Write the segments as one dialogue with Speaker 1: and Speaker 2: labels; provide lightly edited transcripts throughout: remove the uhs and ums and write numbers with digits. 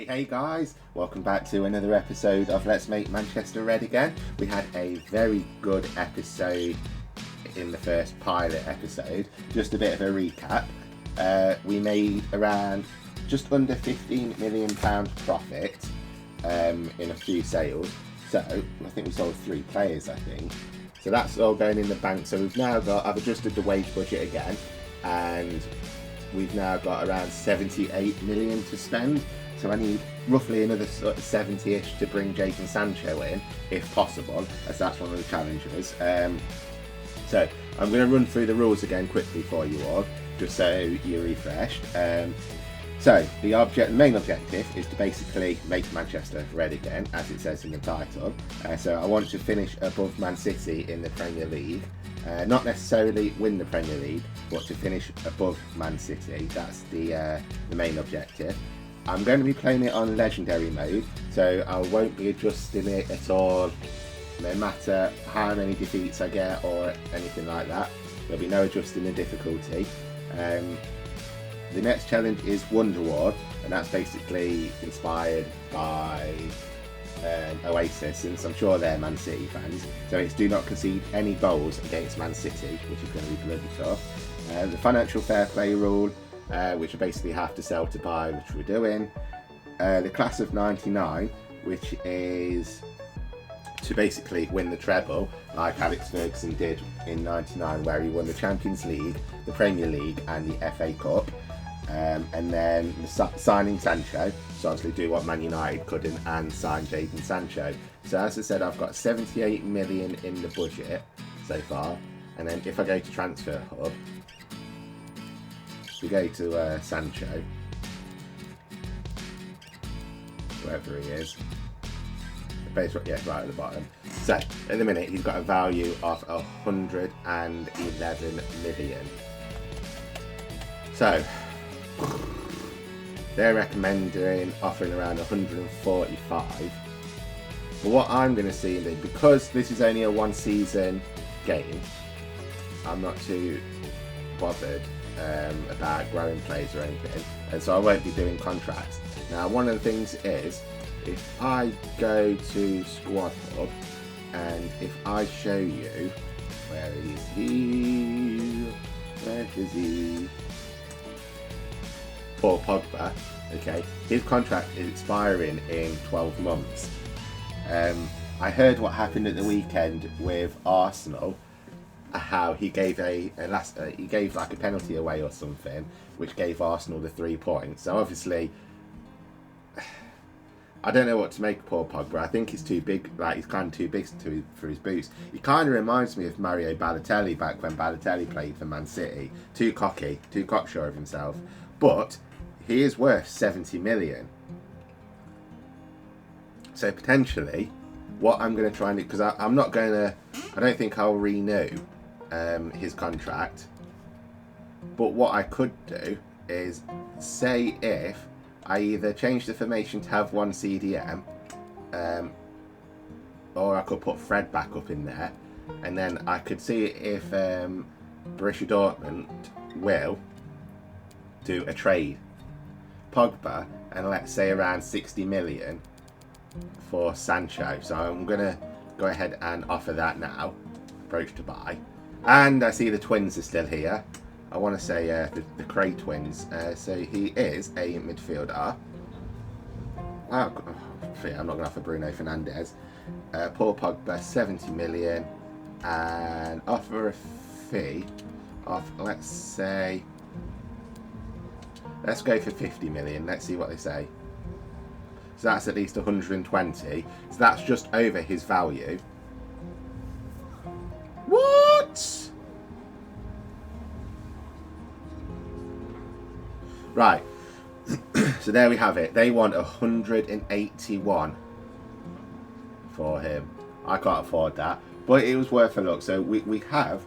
Speaker 1: Hey guys, welcome back to another episode of Let's Make Manchester Red Again. We had a very good episode in the first pilot episode. Just a bit of a recap. We made around just under £15 million profit in a few sales. So I think we sold 3 players, I think. So that's all going in the bank. So we've now got, I've adjusted the wage budget again, and we've now got around 78 million to spend. So I need roughly another sort of 70-ish to bring Jadon Sancho in, if possible, as that's one of the challenges. So I'm going to run through the rules again quickly for you all, just so you're refreshed. So the main objective is to basically make Manchester red again, as it says in the title. So I want to finish above Man City in the Premier League. Not necessarily win the Premier League, but to finish above Man City. That's the main objective. I'm going to be playing it on legendary mode, so I won't be adjusting it at all, no matter how many defeats I get or anything like that. There'll be no adjusting the difficulty. The next challenge is Wonder War, and that's basically inspired by Oasis, since I'm sure they're Man City fans. So it's do not concede any goals against Man City, which is going to be bloody tough. The financial fair play rule, which I basically have to sell to buy, which we're doing. The class of 99, which is to basically win the treble, like Alex Ferguson did in 99, where he won the Champions League, the Premier League and the FA Cup. And then signing Sancho, so obviously do what Man United couldn't and sign Jadon Sancho. So as I said, I've got 78 million in the budget so far, and then if I go to Transfer Hub, we go to Sancho, wherever he is, right at the bottom. So at the minute he's got a value of 111 million. So they're recommending offering around 145. But what I'm going to see, because this is only a 1-season game, I'm not too bothered about growing players or anything, and so I won't be doing contracts. Now, one of the things is, if I go to Squad Hub and if I show you, where is he? Where is he? Paul Pogba. Okay, his contract is expiring in 12 months. I heard what happened at the weekend with Arsenal, how he gave he gave like a penalty away or something, which gave Arsenal the 3 points. So obviously, I don't know what to make of Paul Pogba. I think he's too big, like he's kind of too big for his boots. He kind of reminds me of Mario Balotelli back when Balotelli played for Man City. Too cocky, too cocksure of himself. But he is worth 70 million. So potentially, what I'm going to try and do, because I'm not going to, I don't think I'll renew his contract. But what I could do is, say if I either change the formation to have 1 CDM, or I could put Fred back up in there, and then I could see if Borussia Dortmund will do a trade Pogba, and let's say around 60 million for Sancho. So I'm going to go ahead and offer that now. Approach to buy. And I see the twins are still here. I want to say the Cray twins. So he is a midfielder. Oh, I'm not going to offer Bruno Fernandes. Paul Pogba, 70 million. And offer a fee of, let's say, let's go for 50 million. Let's see what they say. So that's at least 120. So that's just over his value. What? Right. So there we have it. They want 181 for him. I can't afford that, but it was worth a look. So we have,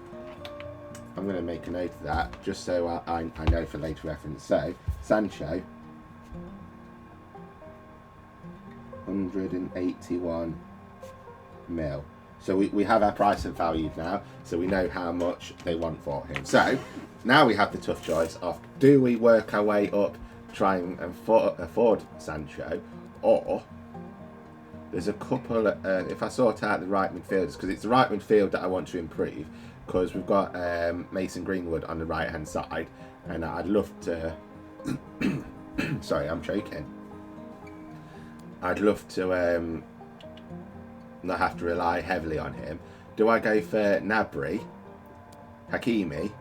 Speaker 1: I'm going to make a note of that just so I know for later reference. So Sancho, 181 mil. So we have our price of value now, so we know how much they want for him. So now we have the tough choice of, do we work our way up try and afford Sancho, or there's a couple. If I sort out the right midfielders, because it's the right midfield that I want to improve, because we've got Mason Greenwood on the right hand side, and I'd love to. Sorry, I'm choking. I'd love to not have to rely heavily on him. Do I go for Gnabry, Hakimi,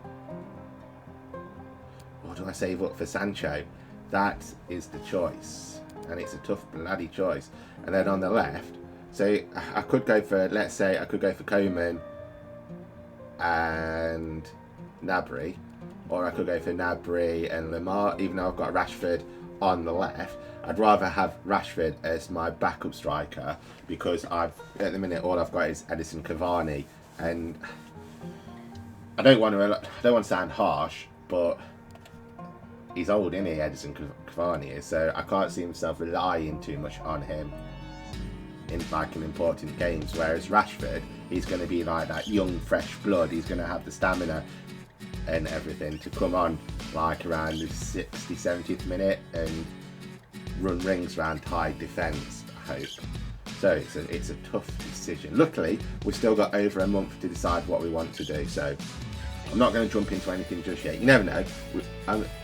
Speaker 1: or do I save up for Sancho? That is the choice, and it's a tough bloody choice. And then on the left, so I could go for, let's say I could go for Coman and Gnabry, or I could go for Gnabry and Lamar, even though I've got Rashford on the left. I'd rather have Rashford as my backup striker, because at the minute all I've got is Edison Cavani, and I don't want to sound harsh, but he's old, isn't he, Edison Cavani is, so I can't see myself relying too much on him in important games. Whereas Rashford, he's going to be like that young, fresh blood. He's going to have the stamina and everything to come on like around the 60th, 70th minute and run rings around high defence, I hope. So it's a tough decision. Luckily, we've still got over a month to decide what we want to do, so I'm not going to jump into anything just yet. You never know.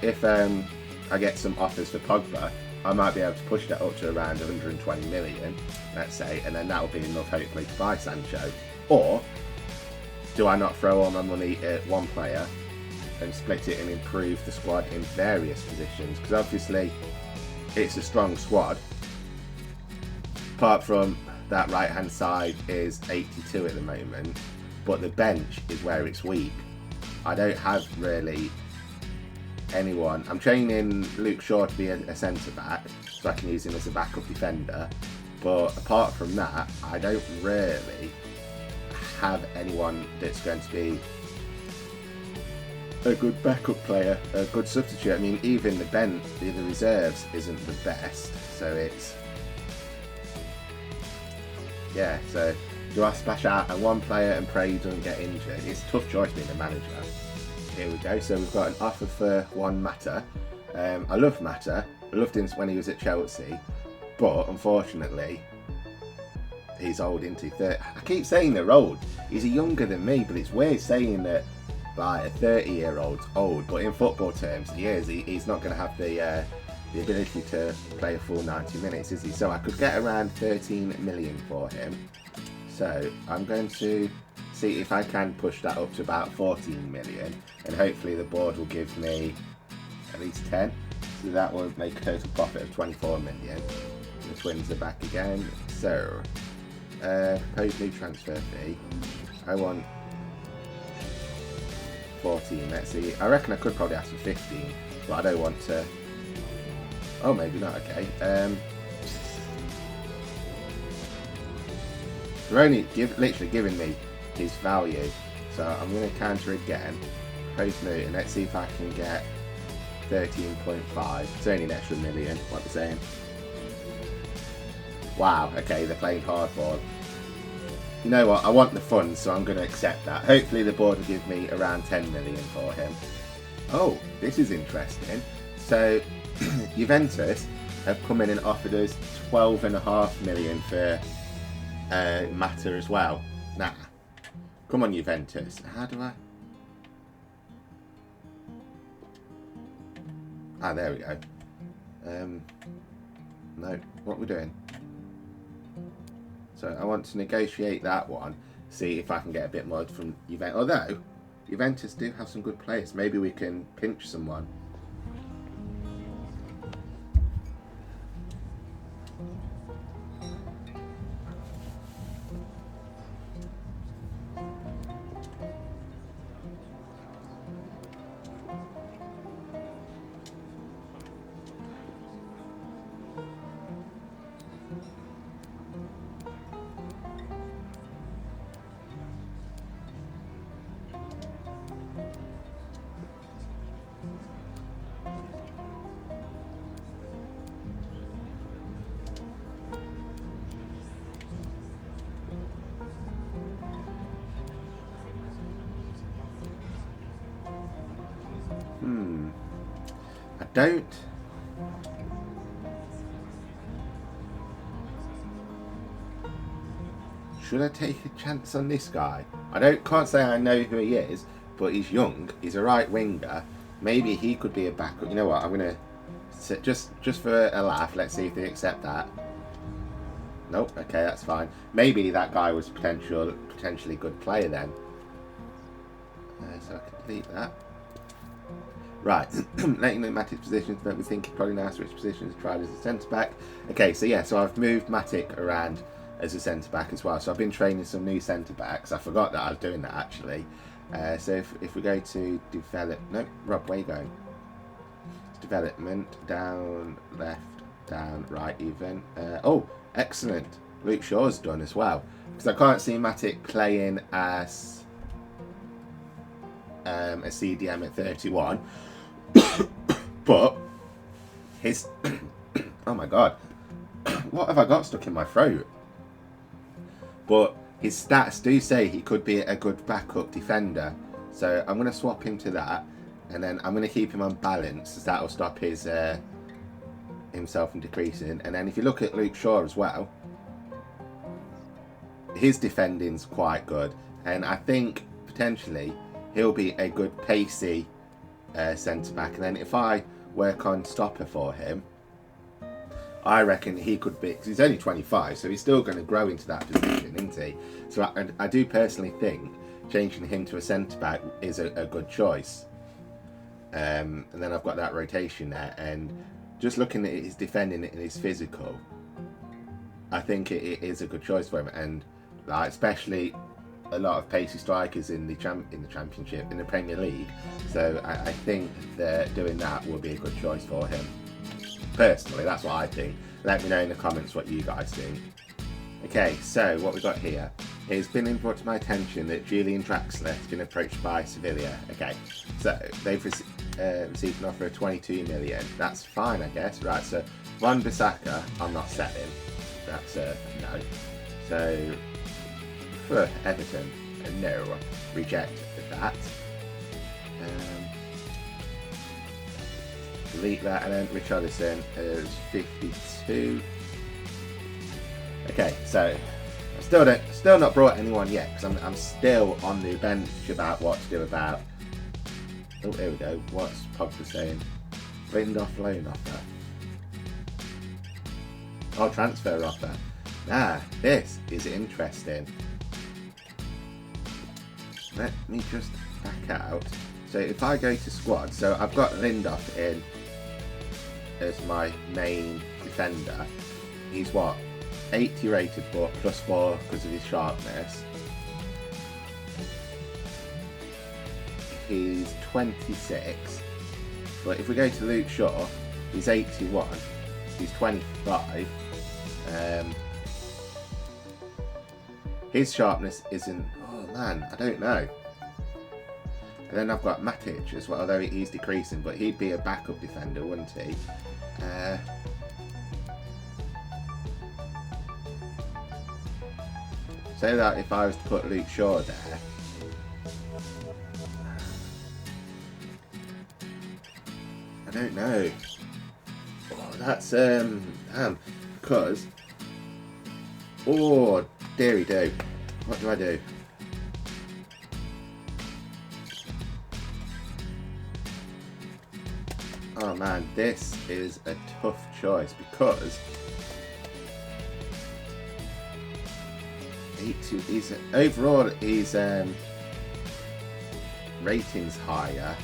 Speaker 1: If I get some offers for Pogba, I might be able to push that up to around 120 million, let's say, and then that will be enough, hopefully, to buy Sancho. Or do I not throw all my money at one player and split it and improve the squad in various positions? Because obviously it's a strong squad. Apart from that right hand side is 82 at the moment, but the bench is where it's weak. I don't have really anyone. I'm training Luke Shaw to be a centre back, so I can use him as a backup defender, but apart from that, I don't really have anyone that's going to be a good backup player, a good substitute. I mean, even the reserves isn't the best, so it's, yeah, so do I splash out on one player and pray he doesn't get injured? It's a tough choice being a manager. Here we go, so we've got an offer for Juan Mata. I love Mata, I loved him when he was at Chelsea, but unfortunately he's old, isn't he? I keep saying they're old. He's younger than me, but it's weird saying that like a 30-year-old's old, but in football terms he is. He's not going to have the ability to play a full 90 minutes, is he? So I could get around 13 million for him. So I'm going to see if I can push that up to about 14 million, and hopefully the board will give me at least 10. So that will make a total profit of 24 million. The Twins are back again. So proposed new transfer fee. I want 14. Let's see. I reckon I could probably ask for 15, but I don't want to. Oh, maybe not. Okay. They're only literally giving me his value, so I'm going to counter again. Post new, and let's see if I can get 13.5. It's only an extra million. What they're saying. Wow. Okay, they're playing hardball. You know what? I want the funds, so I'm going to accept that. Hopefully, the board will give me around 10 million for him. Oh, this is interesting. So, Juventus have come in and offered us 12.5 million for Mata as well. Nah. Come on, Juventus. How do I? Ah, there we go. No, what we're doing. So I want to negotiate that one, see if I can get a bit more from Juventus. Although, Juventus do have some good players. Maybe we can pinch someone. I don't Should I take a chance on this guy? Can't say I know who he is, but he's young. He's a right winger. Maybe he could be a backup. You know what? I'm gonna just for a laugh. Let's see if they accept that. Nope. Okay, that's fine. Maybe that guy was potentially good player then. So I can delete that. Right, letting know Matic's positions, but we think he probably now switch positions, tried as a centre back. Okay, so yeah, so I've moved Matic around as a centre back as well. So I've been training some new centre backs. I forgot that I was doing that actually. So if we go to develop, no, Rob, where you going? Development, down, left, down, right, even. Oh, excellent. Luke Shaw's done as well, because I can't see Matic playing as a CDM at 31. But his oh my god, what have I got stuck in my throat? But his stats do say he could be a good backup defender, so I'm going to swap him to that, and then I'm going to keep him on balance, as that will stop his himself from decreasing. And then if you look at Luke Shaw as well, his defending's quite good, and I think potentially he'll be a good pacey centre back. And then if I work on stopper for him, I reckon he could be, because he's only 25, so he's still going to grow into that position, isn't he? So I do personally think changing him to a centre back is a good choice. And then I've got that rotation there, and just looking at his defending and his physical, I think it is a good choice for him. And like, especially a lot of pacey strikers in the championship, in the Premier League. So I think that doing that will be a good choice for him. Personally, that's what I think. Let me know in the comments what you guys think. Okay, so what we got here. It's been brought to my attention that Julian Draxler has been approached by Sevilla. Okay, so they've received an offer of 22 million. That's fine, I guess. Right, so Van Bissaka, I'm not selling. That's a no. So for Everton, no, reject that. Delete that, and then Richarlison is 52. Okay, so I've still not brought anyone yet, because I'm still on the bench about what to do about. Oh, here we go. What's Pogba saying? Lindelof loan offer. Oh, transfer offer. Ah, this is interesting. Let me just back out. So if I go to squad, so I've got Lindelof in as my main defender. He's what? 80 rated, but +4 because of his sharpness. He's 26. But if we go to Luke Shaw, he's 81. He's 25. His sharpness isn't... Oh man, I don't know. And then I've got Matic as well, although he's decreasing, but he'd be a backup defender, wouldn't he? So that if I was to put Luke Shaw there, I don't know. Oh, that's damn, because oh dearie do, what do I do? Oh man, this is a tough choice, because he's overall his ratings higher.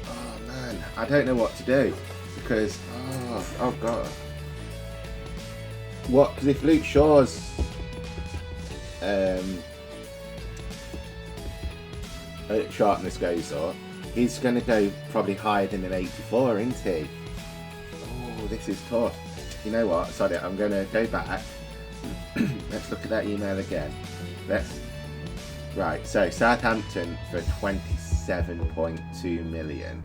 Speaker 1: Oh man, I don't know what to do, because oh god, what? Because if Luke Shaw's sharpness goes up, he's going to go probably higher than an 84, isn't he? Oh, this is tough. You know what? Sorry, I'm going to go back. Let's look at that email again. Right, so Southampton for 27.2 million.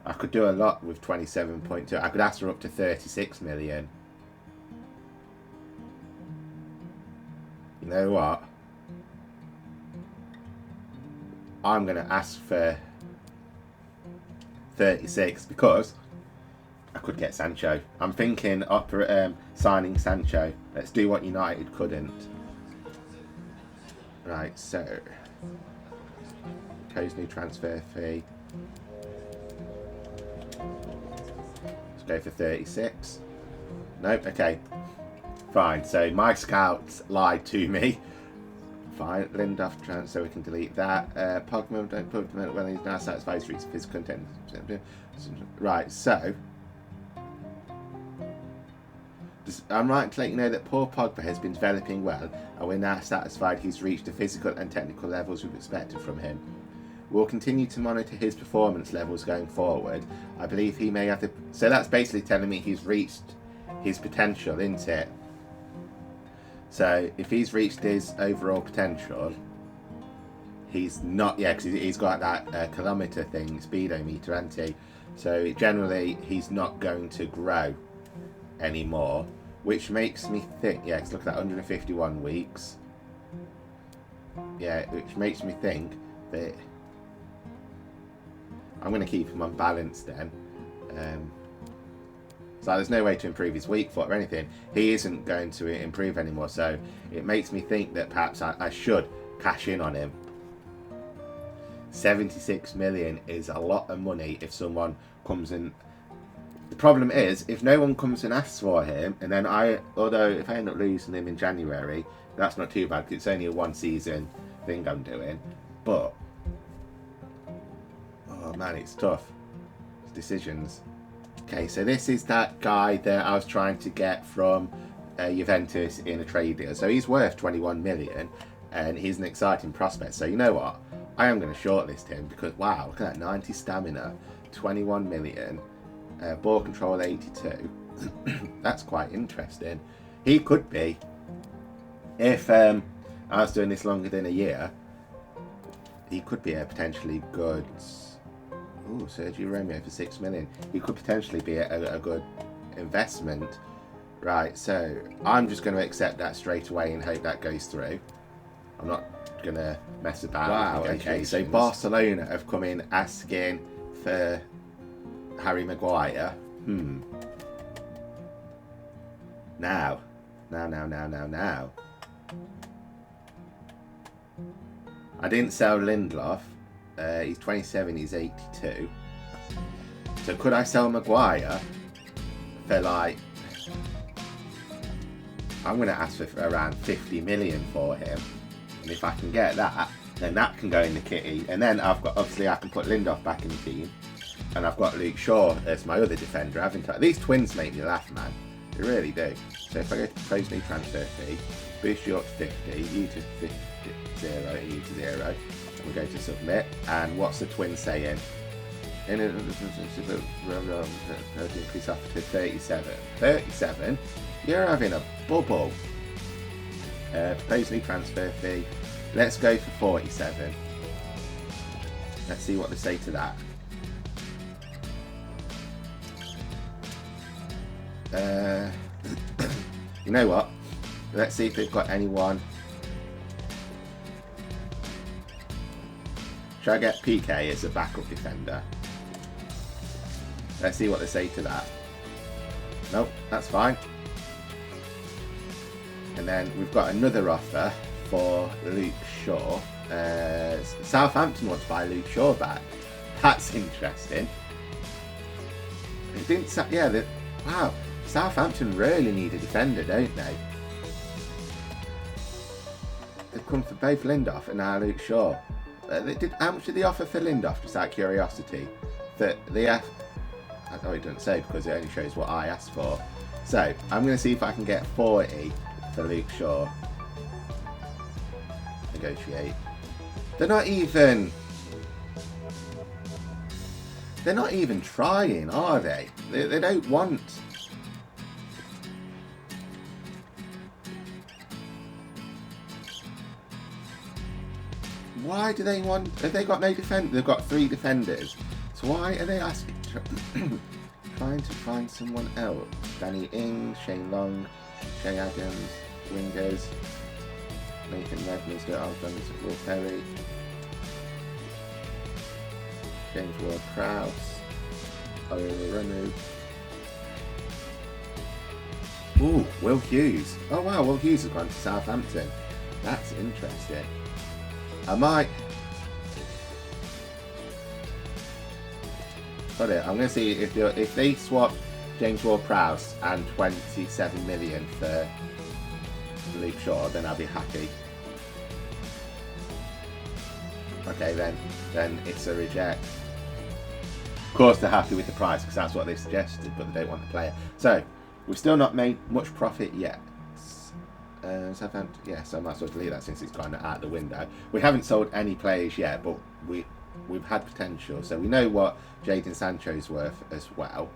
Speaker 1: I could do a lot with 27.2. I could ask for up to 36 million. You know what? I'm going to ask for 36, because I could get Sancho. I'm thinking signing Sancho. Let's do what United couldn't. Right, so Co's new transfer fee. Let's go for 36. Nope, okay. Fine, so my scouts lied to me. Fine, Lindelof transfer, so we can delete that. Pogba, don't put him when he's now satisfied with physical content. Right, so I'm right to let you know that poor Pogba has been developing well, and we're now satisfied he's reached the physical and technical levels we've expected from him. We'll continue to monitor his performance levels going forward. I believe he may have the... So that's basically telling me he's reached his potential, isn't it? So if he's reached his overall potential, he's not... Yeah, because he's got that kilometre thing, speedometer, hasn't he? So generally, he's not going to grow anymore, which makes me think... Yeah, because look at that, 151 weeks. Yeah, which makes me think that... I'm going to keep him on balance then. So there's no way to improve his weak foot or anything. He isn't going to improve anymore, so it makes me think that perhaps I should cash in on him. 76 million is a lot of money if someone comes in. The problem is, if no one comes and asks for him, and then although if I end up losing him in January, that's not too bad because it's only a one season thing I'm doing. But oh man, it's tough. It's decisions. Okay, so this is that guy that I was trying to get from Juventus in a trade deal. So he's worth 21 million and he's an exciting prospect. So you know what? I am going to shortlist him because, wow, look at that, 90 stamina, 21 million, ball control 82. That's quite interesting. He could be, if I was doing this longer than a year, he could be a potentially good... Ooh, Sergio Romeo for 6 million. He could potentially be a good investment. Right, so I'm just going to accept that straight away and hope that goes through. I'm not going to mess about. Wow, okay, so Barcelona have come in asking for Harry Maguire. Now. I didn't sell Lindelof. He's 27, he's 82. So could I sell Maguire for like... I'm going to ask for around 50 million for him. And if I can get that, then that can go in the kitty. And then I've got, obviously I can put Lindelof back in the team. And I've got Luke Shaw as my other defender, haven't I? These twins make me laugh, man. They really do. So if I go to propose new transfer fee, boost you up to 50, you to 50, 0, you to 0. We go to submit, and what's the twin saying? Increase offer to 37. 37? You're having a bubble. Proposed new transfer fee. Let's go for 47. Let's see what they say to that. You know what? Let's see if they've got anyone. Should I get PK as a backup defender? Let's see what they say to that. Nope, that's fine. And then we've got another offer for Luke Shaw. Southampton wants to buy Luke Shaw back. That's interesting. It didn't. Yeah. Wow. Southampton really need a defender, don't they? They've come for both Lindelof and now Luke Shaw. How much did they offer for Lindelof, just out of curiosity? That they have... Oh, it doesn't say because it only shows what I asked for. So, I'm going to see if I can get 40 for Luke Shaw. Negotiate. They're not even trying, are they? They don't want... Why do they want... Have they got no defender? They've got 3 defenders. So why are they asking... trying to find someone else? Danny Ings, Shane Long, Shay Adams, wingers, Nathan Redmond, Alphonse, Will Perry, James Ward-Prowse, Oyorumu, Ooh, Will Hughes. Oh wow, Will Hughes has gone to Southampton. That's interesting. I might... Got it. I'm going to see if they swap James Ward-Prowse and 27 million for Luke Shaw, then I'll be happy. Okay, then it's a reject. Of course they're happy with the price because that's what they suggested, but they don't want the player. So we've still not made much profit yet. Southampton, yeah, so I might as well delete that since it's gone out the window. We haven't sold any players yet, but we've had potential, so we know what Jadon Sancho's worth as well.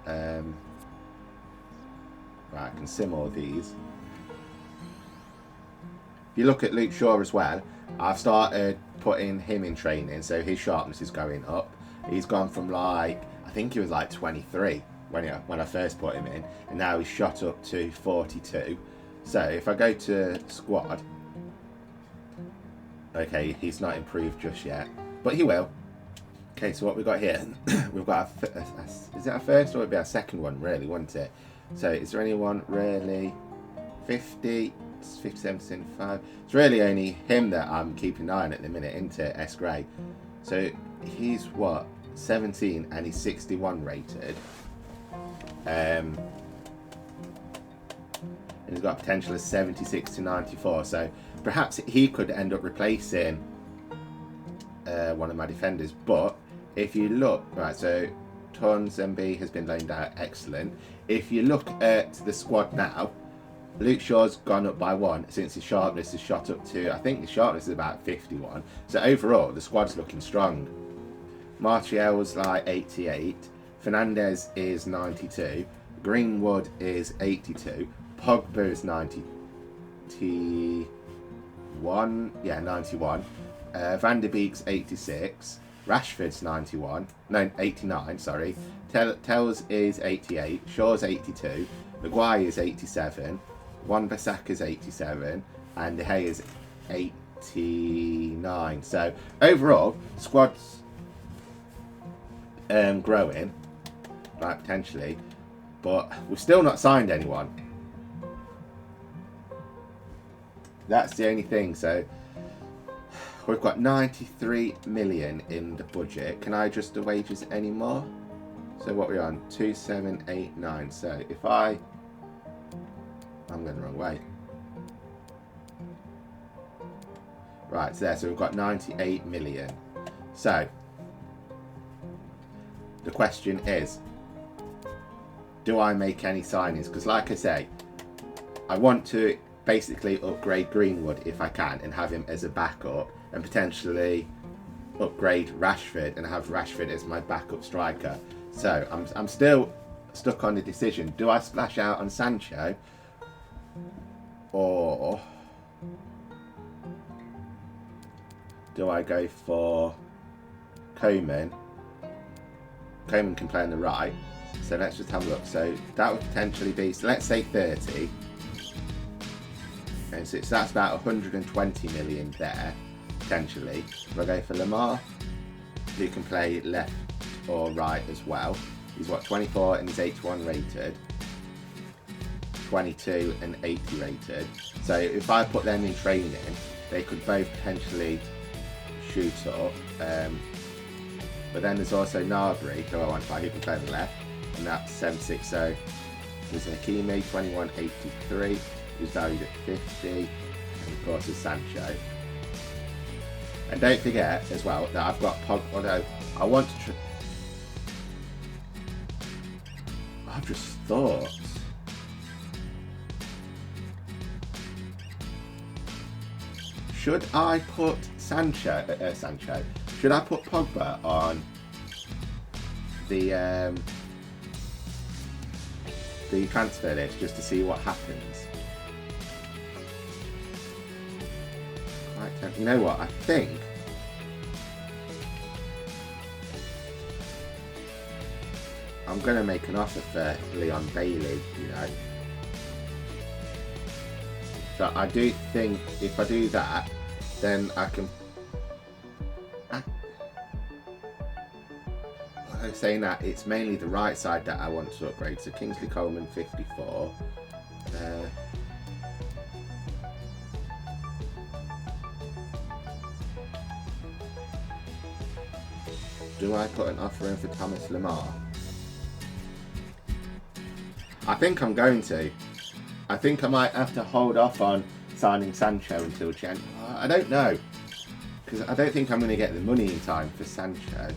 Speaker 1: Right, I can sim all these. If you look at Luke Shaw as well, I've started putting him in training, so his sharpness is going up. He's gone from like, I think he was like 23 when I first put him in, and now he's shot up to 42. So if I go to squad, okay, he's not improved just yet, but he will. Okay, so what we've got here, we've got is it our first or would it be our second one, really, wouldn't it? So is there anyone really 50, 57, 75? It's really only him that I'm keeping an eye on at the minute, isn't it? S. Gray. So he's what, 17 and he's 61 rated. And he's got potential of 76 to 94, so perhaps he could end up replacing one of my defenders. But if you look, right, so Tons MB has been loaned out, excellent. If you look at the squad now, Luke Shaw's gone up by 1 since his sharpness has shot up to, I think his sharpness is about 51. So overall, the squad's looking strong. Martial's like 88, Fernandez is 92, Greenwood is 82, Pogba is 91, yeah, 91. Van der Beek's 86. Rashford's 89, sorry. Tells is 88. Shaw's 82. Maguire's 87. Wan-Bissaka's 87. And De Gea's 89. So, overall, squad's growing, like, potentially. But we've still not signed anyone. That's the only thing. So we've got 93 million in the budget. Can I adjust the wages anymore? So what are we on? 2789. So if I'm going the wrong way. Right, so there. So we've got 98 million. So the question is, do I make any signings? Because like I say, I want to basically upgrade Greenwood if I can and have him as a backup, and potentially upgrade Rashford and have Rashford as my backup striker. So I'm still stuck on the decision. Do I splash out on Sancho or do I go for Coman? Coman can play on the right. So let's just have a look. So that would potentially be, so let's say 30. And so that's about 120 million there, potentially. If I go for Lamar, who can play left or right as well. He's what, 24 and he's 81 rated. 22 and 80 rated. So if I put them in training, they could both potentially shoot up. But then there's also Gnabry, who I want to play, who can play on the left. And that's 76. So there's Hakimi, 2183. Who's valued at 50, and of course is Sancho. And don't forget as well that I've got Pogba, although I want to I've just thought, should I put Sancho, should I put Pogba on the transfer list just to see what happens? You know what, I think I'm going to make an offer for Leon Bailey, you know. So I do think if I do that, then I can... I'm saying that it's mainly the right side that I want to upgrade. So Kingsley Coleman 54, Do I put an offer in for Thomas Lemar? I think I'm going to. I think I might have to hold off on signing Sancho until Jan. I don't know. Because I don't think I'm going to get the money in time for Sancho.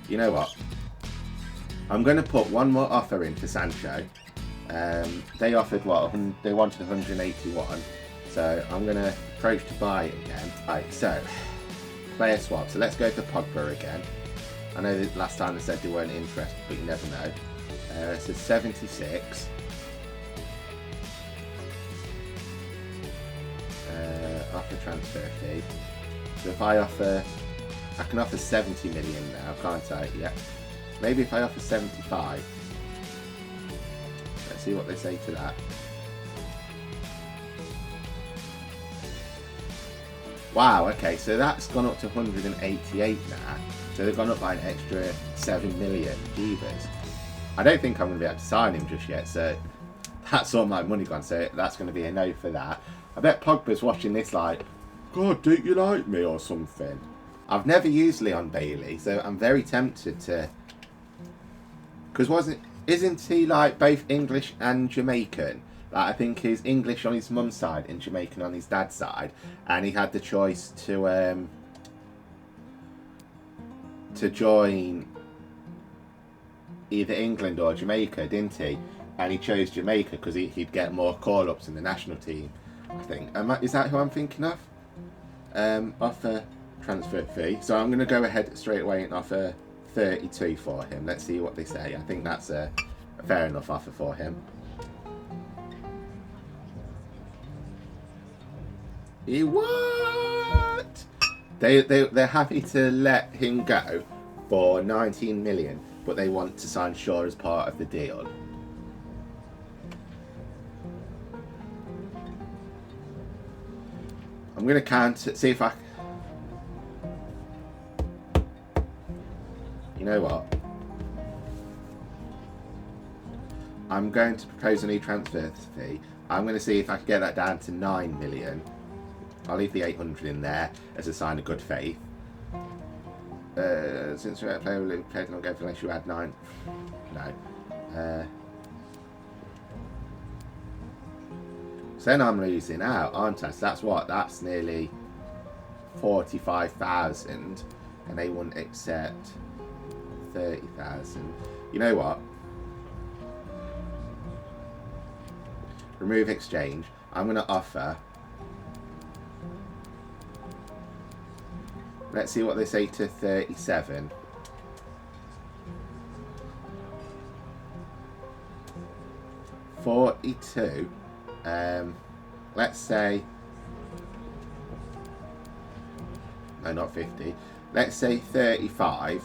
Speaker 1: You know what? I'm going to put one more offer in for Sancho. They offered what? They wanted 181. So I'm going to approach to buy it again. Right, so player swap. So let's go for Pogba again. I know that last time they said they weren't interested, but you never know. So 76. Offer transfer fee. So if I offer, I can offer 70 million now, can't I? Yeah. Maybe if I offer 75. Let's see what they say to that. Wow, okay, so that's gone up to 188 now. So they've gone up by an extra 7 million. Jeebus. I don't think I'm going to be able to sign him just yet, so that's all my money gone. So that's going to be a no for that. I bet Pogba's watching this like, God, do you like me or something? I've never used Leon Bailey, so I'm very tempted to. Because isn't he like both English and Jamaican? Like, I think he's English on his mum's side and Jamaican on his dad's side, and he had the choice to join either England or Jamaica, didn't he? And he chose Jamaica because he'd get more call-ups in the national team, I think. Is that who I'm thinking of? Offer transfer fee. So I'm going to go ahead straight away and offer 32 for him. Let's see what they say. I think that's a fair enough offer for him. What? They're happy to let him go for 19 million, but they want to sign Shaw as part of the deal. I'm going to count, see if I... You know what? I'm going to propose a new transfer fee. I'm going to see if I can get that down to 9 million. I'll leave the 800 in there as a sign of good faith. Since you're a player will play not go for unless you add 9. No. So then I'm losing out, aren't I? So that's what? That's nearly 45,000, and they wouldn't accept 30,000. You know what? Remove exchange. I'm going to offer. Let's see what they say to 37. $42. Let's say. No, not 50. Let's say 35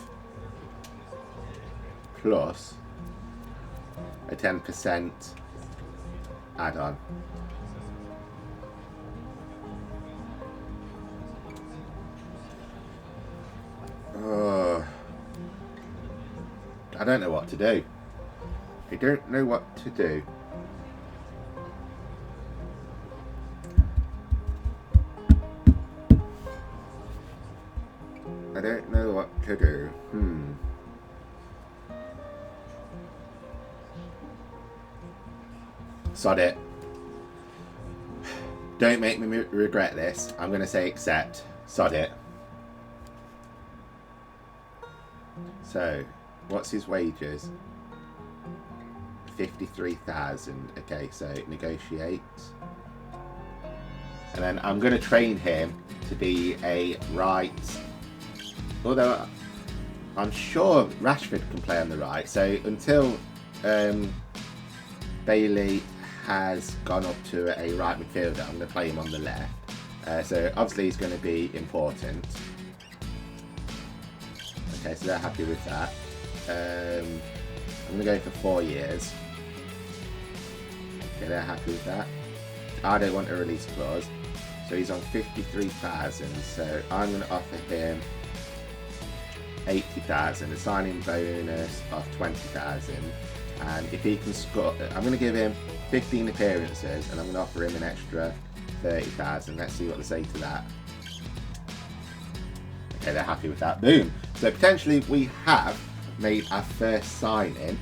Speaker 1: plus a 10% add-on. I don't know what to do. I don't know what to do. I don't know what to do. Sod it. Don't make me regret this. I'm going to say accept. Sod it. So, what's his wages? 53,000. Okay, so negotiate. And then I'm going to train him to be a right. Although I'm sure Rashford can play on the right. So until Bailey has gone up to a right midfielder, I'm going to play him on the left. So obviously he's going to be important. Okay, so they're happy with that. I'm going to go for 4 years. Okay, they're happy with that. I don't want a release clause. So he's on 53,000. So I'm going to offer him 80,000, a signing bonus of 20,000, And if he can score, I'm going to give him 15 appearances, and I'm going to offer him an extra 30,000. Let's see what they say to that. Okay, they're happy with that. Boom. So potentially we have made our first signing.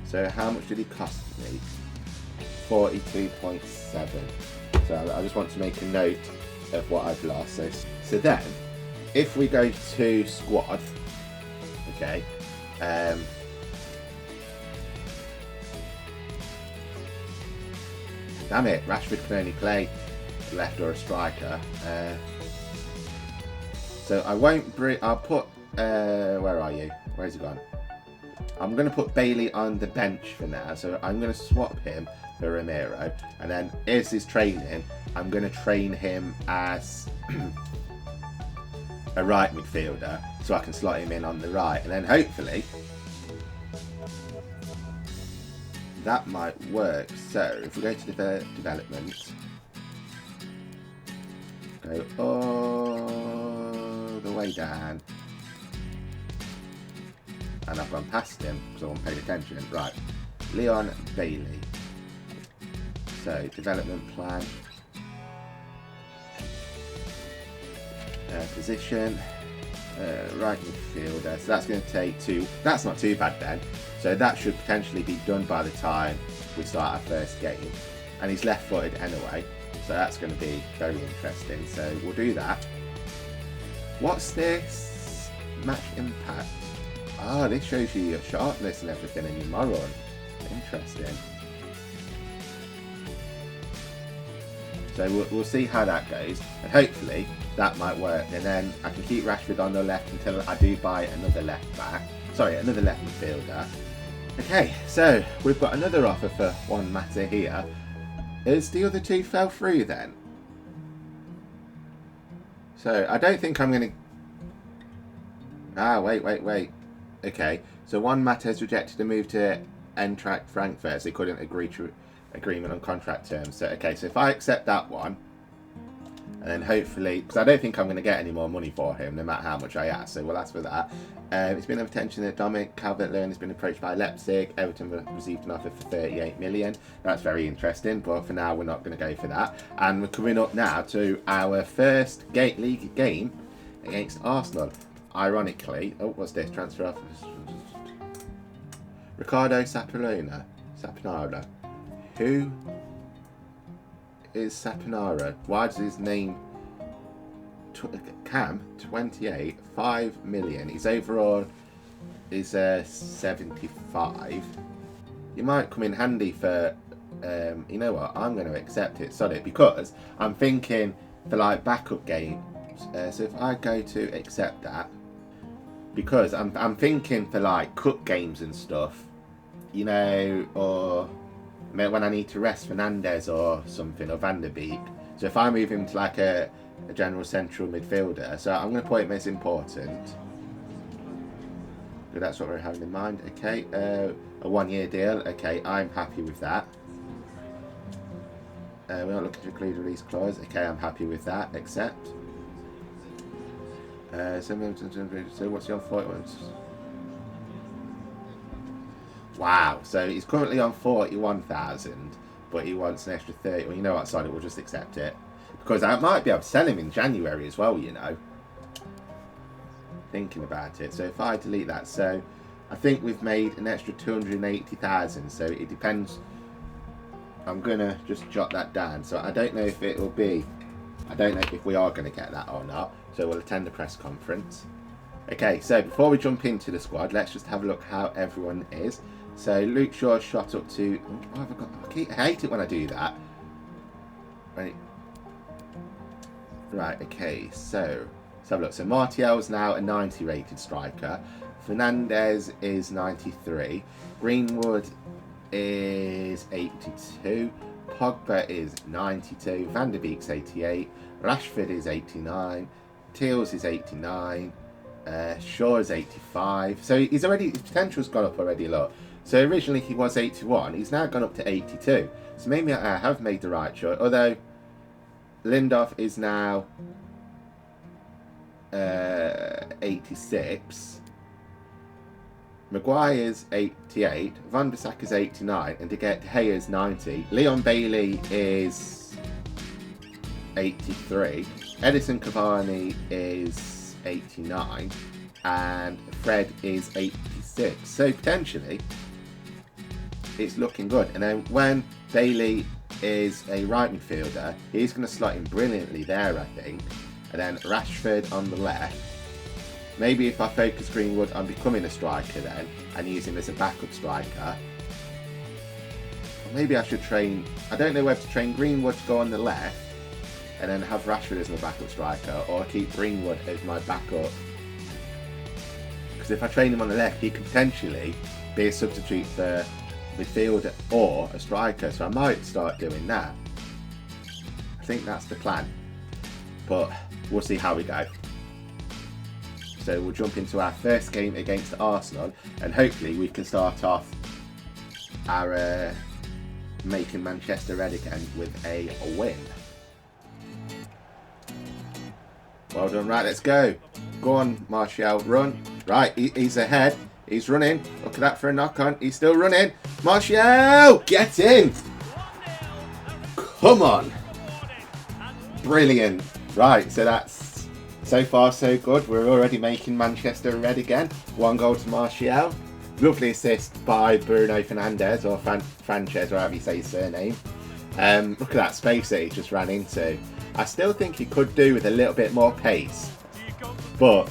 Speaker 1: So how much did he cost me? 42.7. So I just want to make a note of what I've lost. So then, if we go to squad, okay, damn it, Rashford can only play left or a striker. So I won't bring, I'll put, where are you? Where's he gone? I'm going to put Bailey on the bench for now. So I'm going to swap him for Ramiro. And then as his training, I'm going to train him as a right midfielder. So I can slot him in on the right. And then hopefully that might work. So if we go to the development, go all the way down, and I've gone past him because I wasn't paying attention. Right, Leon Bailey. So development plan, position, right midfielder. So that's going to take 2. That's not too bad then. So that should potentially be done by the time we start our first game. And he's left-footed anyway, so that's going to be very interesting. So we'll do that. What's this? Match impact. Ah, this shows you your sharpness and everything and your moron. Interesting. So we'll see how that goes, and hopefully that might work. And then I can keep Rashford on the left until I do buy another left back. Sorry, another left midfielder. Okay, so we've got another offer for Juan Mata here. As the other two fell through then. So I don't think I'm going to... Ah, wait. Okay, so Juan Mata has rejected a move to Eintracht Frankfurt as they couldn't agree to agreement on contract terms. So okay, so if I accept that one, and then hopefully, because I don't think I'm going to get any more money for him, no matter how much I ask, so we'll ask for that. It's been of attention that Dominic Calvert-Lewin has been approached by Leipzig. Everton received an offer for 38 million. That's very interesting, but for now we're not going to go for that. And we're coming up now to our first league game against Arsenal. Ironically, oh, what's this? Transfer offer. Ricardo Sapinara. Who is Sapinara? Why does his name Cam 28 5 million? His overall is 75. You might come in handy for you know what, I'm going to accept it, sod it, because I'm thinking for like backup games. So if I go to accept that, because I'm thinking for like cup games and stuff, you know, or when I need to rest Fernandez or something, or Van der Beek. So if I move him to like a general central midfielder, so I'm going to put him as important. So that's what we're having in mind. Okay, a 1-year deal. Okay, I'm happy with that. We're not looking to include a release clause. Okay, I'm happy with that. Accept. So what's he on 41? Wow, so he's currently on 41,000, but he wants an extra 30. Well, you know what, sorry, we'll just accept it. Because I might be able to sell him in January as well, you know. Thinking about it. So if I delete that, so I think we've made an extra 280,000. So it depends. I'm going to just jot that down. So I don't know if it will be, I don't know if we are going to get that or not. So we'll attend the press conference. Okay, so before we jump into the squad, let's just have a look how everyone is. So Luke Shaw shot up to... Oh, have I got... I hate it when I do that. Right, okay, so let's have a look. So Martial's now a 90 rated striker. Fernandez is 93. Greenwood is 82. Pogba is 92. Van der Beek's 88. Rashford is 89. Teals is 89. Shaw is 85. So he's already, his potential's gone up already a lot. So originally he was 81. He's now gone up to 82. So maybe I have made the right choice. Although Lindelof is now 86. Maguire's 88. Van Bissaka's 89. And De Gea's 90. Leon Bailey is 83. Edison Cavani is 89. And Fred is 86. So potentially it's looking good. And then when Bailey is a right midfielder, he's going to slot in brilliantly there, I think. And then Rashford on the left. Maybe if I focus Greenwood on becoming a striker then and use him as a backup striker. Or maybe I should train, I don't know whether to train Greenwood to go on the left and then have Rashford as my backup striker, or keep Greenwood as my backup. Because if I train him on the left, he could potentially be a substitute for midfielder or a striker, so I might start doing that. I think that's the plan, but we'll see how we go. So we'll jump into our first game against Arsenal, and hopefully we can start off our making Manchester red again with a win. Well done. Right, let's go. Go on, Martial, run. Right, he's ahead. He's running. Look at that for a knock on. He's still running. Martial, get in. Come on. Brilliant. Right, so that's so far so good. We're already making Manchester red again. 1 goal to Martial. Lovely assist by Bruno Fernandes, or Frances, or however you say his surname. Look at that space that he just ran into. I still think he could do with a little bit more pace, but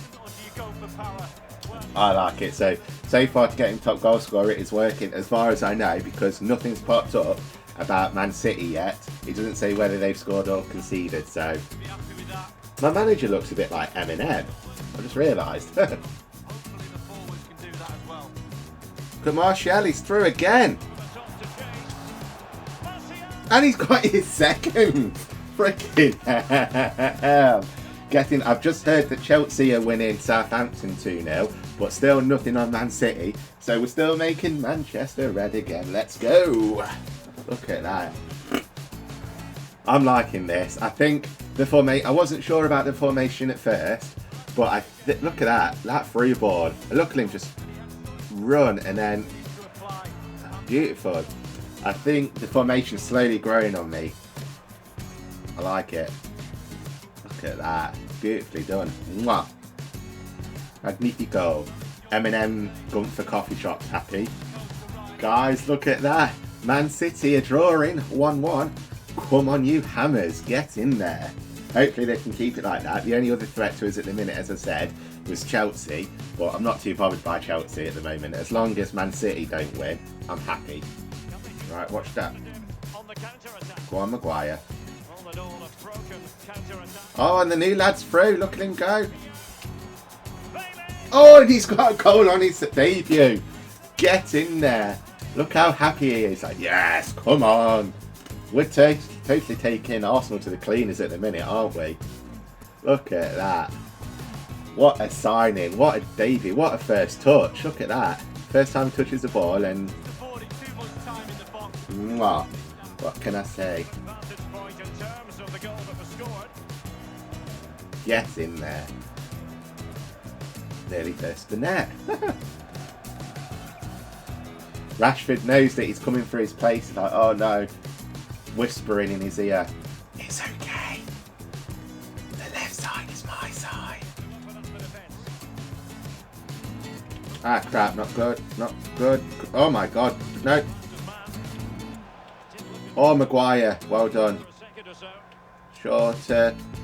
Speaker 1: I like it. So far to get him top goal scorer, it is working as far as I know, because nothing's popped up about Man City yet. It doesn't say whether they've scored or conceded, so my manager looks a bit like Eminem. I just realised. Look at Martial, he's through again. And he's got his second. Freaking hell. I've just heard that Chelsea are winning Southampton 2-0, but still nothing on Man City. So we're still making Manchester red again. Let's go. Look at that. I'm liking this. I think the formation, I wasn't sure about the formation at first, but look at that free ball. Look at him just run, and then beautiful. I think the formation's slowly growing on me. I like it. Look at that. Beautifully done. Mwah. Magnifico. Eminem going for coffee shops happy. Guys, look at that. Man City are drawing 1-1. Come on, you hammers. Get in there. Hopefully they can keep it like that. The only other threat to us at the minute, as I said, was Chelsea. But I'm not too bothered by Chelsea at the moment. As long as Man City don't win, I'm happy. Right, watch that. Go on, Maguire. Oh, and the new lad's through. Look at him go. Oh, and he's got a goal on his debut. Get in there. Look how happy he is. Like, yes, come on. We're totally taking Arsenal to the cleaners at the minute, aren't we? Look at that. What a signing. What a debut. What a first touch. Look at that. First time he touches the ball, and mwah. What can I say? Get in there. Nearly burst the net. Rashford knows that he's coming for his place. He's like, oh no. Whispering in his ear, it's okay. The left side is my side. Ah crap, not good. Not good. Oh my god. No. Oh, Maguire. Well done. Short.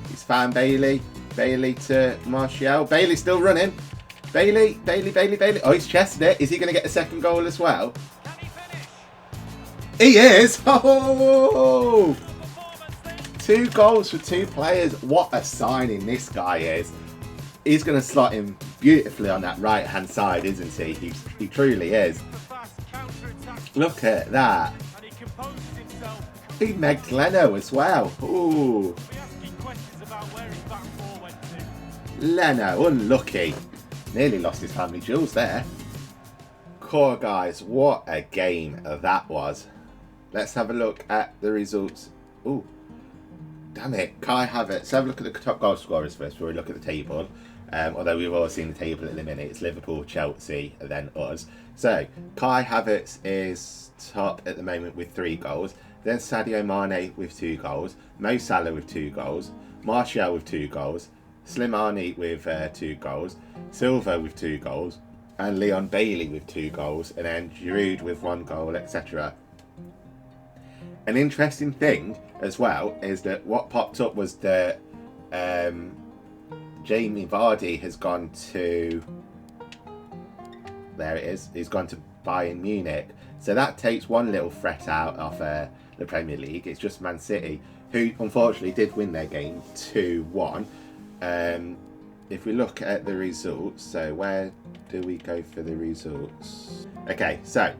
Speaker 1: He's found Bailey. Bailey to Martial. Bailey still running. Bailey. Oh, he's chested it. Is he going to get the second goal as well? He is. Oh! 2 goals for 2 players. What a signing this guy is. He's going to slot him beautifully on that right-hand side, isn't he? He truly is. Look at that. He megged Leno as well. Ooh. Leno, unlucky. Nearly lost his family jewels there. Core guys, what a game that was. Let's have a look at the results. Ooh. Damn it, Kai Havertz. Let's have a look at the top goal scorers first before we look at the table. Although we've all seen the table at the minute, it's Liverpool, Chelsea, and then us. So Kai Havertz is top at the moment with 3 goals. Then Sadio Mane with 2 goals. Mo Salah with 2 goals. Martial with 2 goals. Slimani with 2 goals. Silva with 2 goals. And Leon Bailey with 2 goals. And then Giroud with 1 goal, etc. An interesting thing as well is that what popped up was that Jamie Vardy has gone to, there it is, he's gone to Bayern Munich. So that takes one little threat out of the Premier League. It's just Man City, who unfortunately did win their game 2-1. If we look at the results, so where do we go for the results? Okay, so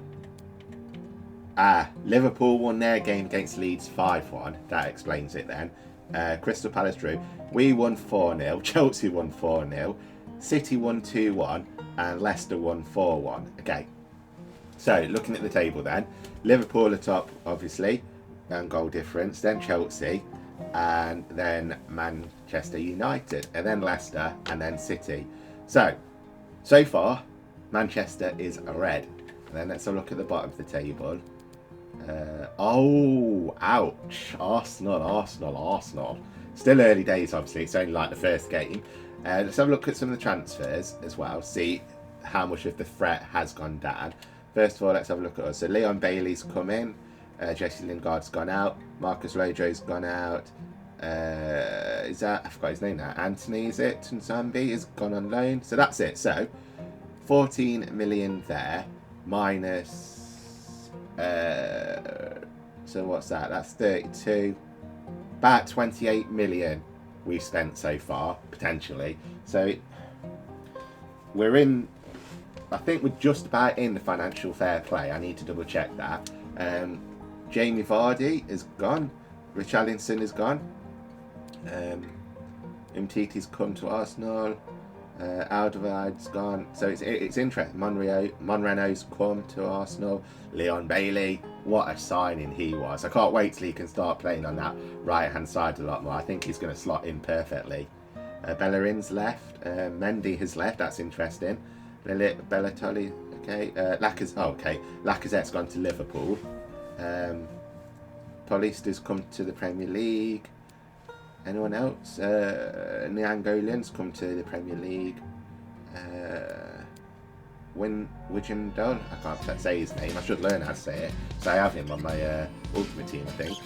Speaker 1: Liverpool won their game against Leeds 5-1. That explains it then. Crystal Palace drew. We won 4-0. Chelsea won 4-0. City won 2-1. And Leicester won 4-1. Okay. So, looking at the table then. Liverpool are top, obviously. And goal difference. Then Chelsea. And then Manchester United. And then Leicester. And then City. So far, Manchester is red. And then let's have a look at the bottom of the table. Oh, ouch. Arsenal. Still early days, obviously. It's only like the first game. Let's have a look at some of the transfers as well. See how much of the threat has gone down. First of all, let's have a look at us. So Leon Bailey's come in. Jesse Lingard's gone out. Marcus Rojo's gone out. Is that, I forgot his name now. Anthony, is it? Nzambi has gone on loan. So that's it. So 14 million there. Minus... so what's that? That's 32. About 28 million we've spent so far, potentially. So we're in, I think we're just about in the financial fair play. I need to double check that. Jamie Vardy is gone. Richarlison is gone. Umtiti's come to Arsenal. Alderweireld's gone. So it's interesting. Monrena's come to Arsenal. Leon Bailey, what a signing he was. I can't wait till he can start playing on that right hand side a lot more. I think he's going to slot in perfectly. Bellerin's left. Mendy has left. That's interesting. Bellatoли, okay. Lacazette's gone to Liverpool. Paulista's come to the Premier League. Anyone else? Nyangolian's come to the Premier League. Wijndal, I can't say his name. I should learn how to say it. So I have him on my ultimate team, I think.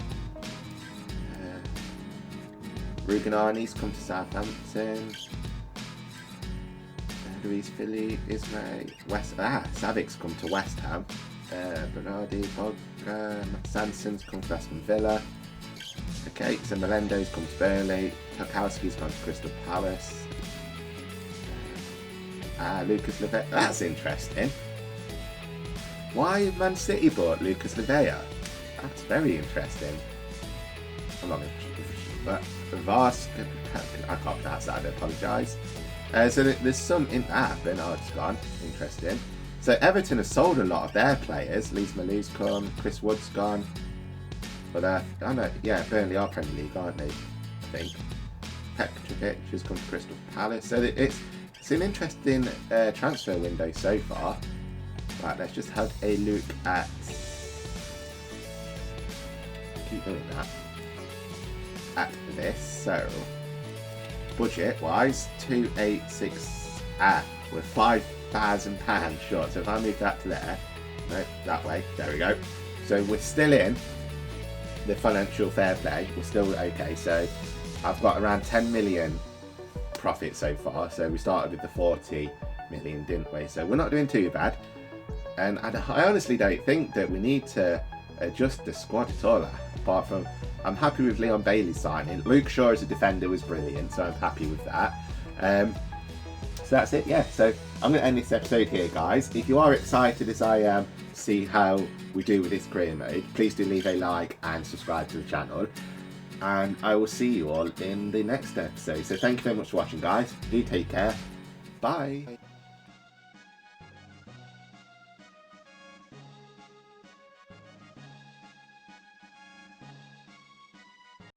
Speaker 1: Ruganani's come to Southampton. Luis Philly, Ismail, Savic's come to West Ham. Bernardi, Pogba, Sanson's come to Aston Villa. Okay, so Melendo's come to Burnley. Tarkowski's gone to Crystal Palace. Lucas Levea. That's interesting. Why have Man City bought Lucas Levea? That's very interesting. I'm not going to... But Vast... I can't pronounce that, I apologise. So there's some in... Bernard's gone. Interesting. So Everton have sold a lot of their players. Lise Malou's gone. Chris Wood's gone. But I know, yeah, Burnley are Premier League, aren't they? I think. Petrovic has come to Crystal Palace. So it's an interesting transfer window so far. Right, let's just have a look at... Keep doing that. At this. So, budget-wise, 286... we're £5,000 short. So if I move that to there... No, that way. There we go. So we're still in the financial fair play. We're still okay. So I've got around 10 million profit so far. So we started with the 40 million, didn't we? So we're not doing too bad. And I honestly don't think that we need to adjust the squad at all. Apart from, I'm happy with Leon Bailey signing. Luke Shaw as a defender was brilliant, so I'm happy with that. So that's it, yeah. So I'm going to end this episode here, guys. If you are excited as I am to see how we do with this career mode, please do leave a like and subscribe to the channel. And I will see you all in the next episode. So thank you very much for watching, guys. Do take care. Bye.